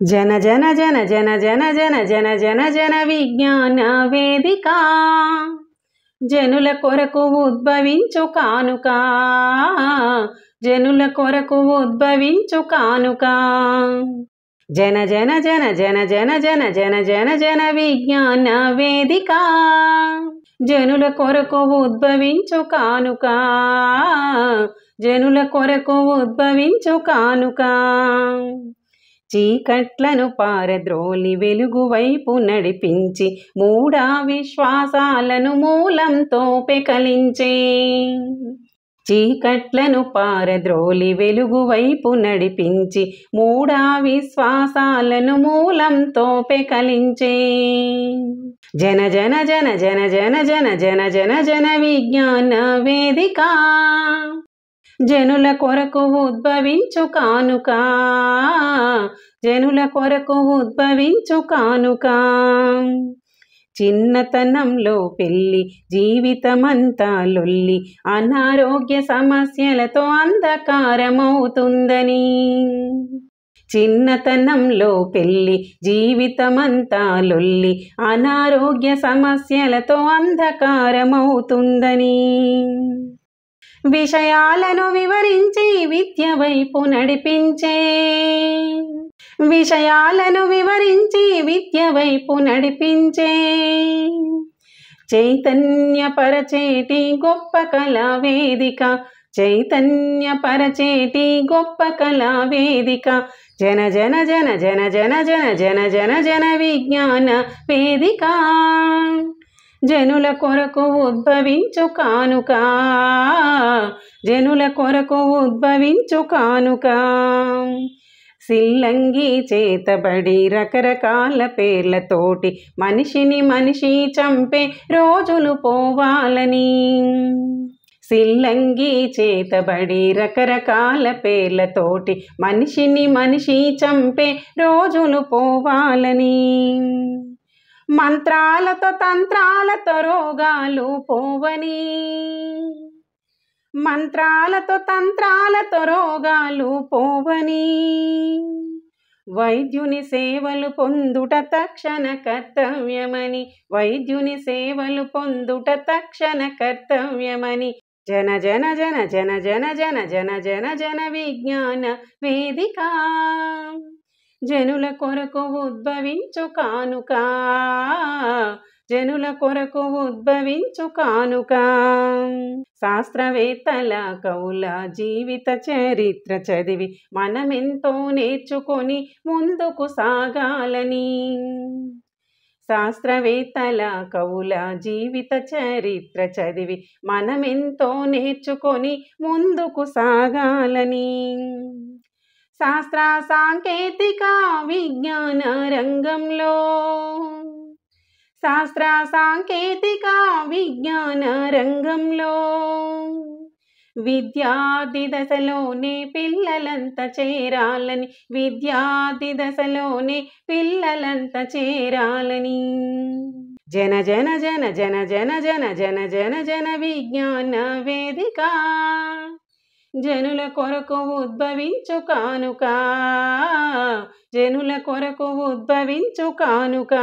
జన జన జన జన జన జన జన జన జన విజ్ఞాన వేదిక జనుల కొరకు ఉద్భవించు కానుక జనుల కొరకు ఉద్భవించు కానుక జన జన జన జన జన జన జన జన జన విజ్ఞాన వేదిక జనుల కొరకు ఉద్భవించు కానుక జనుల కొరకు ఉద్భవించు కానుక చీకట్లను పారద్రోలి వెలుగు వైపు నడిపించి మూఢ విశ్వాసాలను మూలంతో పెకలించే చీకట్లను పారద్రోలి వెలుగు వైపు నడిపించి మూఢ విశ్వాసాలను మూలంతో పెకలించే జన జన జన జన జన జన జన జన జన విజ్ఞాన వేదిక జనుల కొరకు ఉద్భవించు కానుక జనుల కొరకు ఉద్భవించు కానుక చిన్నతనంలో పెళ్ళి జీవితమంతా లొల్లి అనారోగ్య సమస్యలతో అంధకారమవుతుందని చిన్నతనంలో పెళ్ళి జీవితమంతా లొల్లి అనారోగ్య సమస్యలతో అంధకారమవుతుందని విషయాలను వివరించి విద్య వైపు నడిపించే విషయాలను వివరించి విద్య వైపు నడిపించే చైతన్యపరచేటి గొప్ప కళా వేదిక చైతన్యపరచేటి గొప్ప కళా వేదిక జన జన జన జన జన జన జన జన జన విజ్ఞాన వేదిక జనుల కొరకు ఉద్భవించు కానుక జనుల కొరకు ఉద్భవించు కానుక సిల్లంగి చేతబడి రకరకాల పేర్లతోటి మనిషిని మనిషి చంపే రోజులు పోవాలని సిల్లంగి చేతబడి రకరకాల పేర్లతోటి మనిషిని మనిషి చంపే రోజులు పోవాలని మంత్రాలతో తంత్రాలతో రోగాలు పోవని మంత్రాలతో తంత్రాలతో రోగాలు పోవని వైద్యుని సేవలు పొందుట తక్షణ కర్తవ్యమని వైద్యుని సేవలు పొందుట తక్షణ కర్తవ్యమని జన జన జన జన జన జన జన జన జన విజ్ఞాన వేదిక జనుల కొరకు ఉద్భవించు కానుక జనుల కొరకు ఉద్భవించు కానుక శాస్త్రవేత్తల కవుల జీవిత చరిత్ర చదివి మనమెంతో నేర్చుకొని ముందుకు సాగాలని శాస్త్రవేత్తల కవుల జీవిత చరిత్ర చదివి మనమెంతో నేర్చుకొని ముందుకు సాగాలని శాస్త్ర సాంకేతిక విజ్ఞాన రంగంలో శాస్త్ర సాంకేతిక విజ్ఞాన రంగంలో విద్యార్థి దశలోనే పిల్లలంతా చేరాలని విద్యార్థి దశలోనే పిల్లలంతా చేరాలని జన జన జన జన జన జన జన జన జన విజ్ఞాన వేదిక జనుల కొరకు ఉద్భవించు కానుక జనుల కొరకు ఉద్భవించు కానుక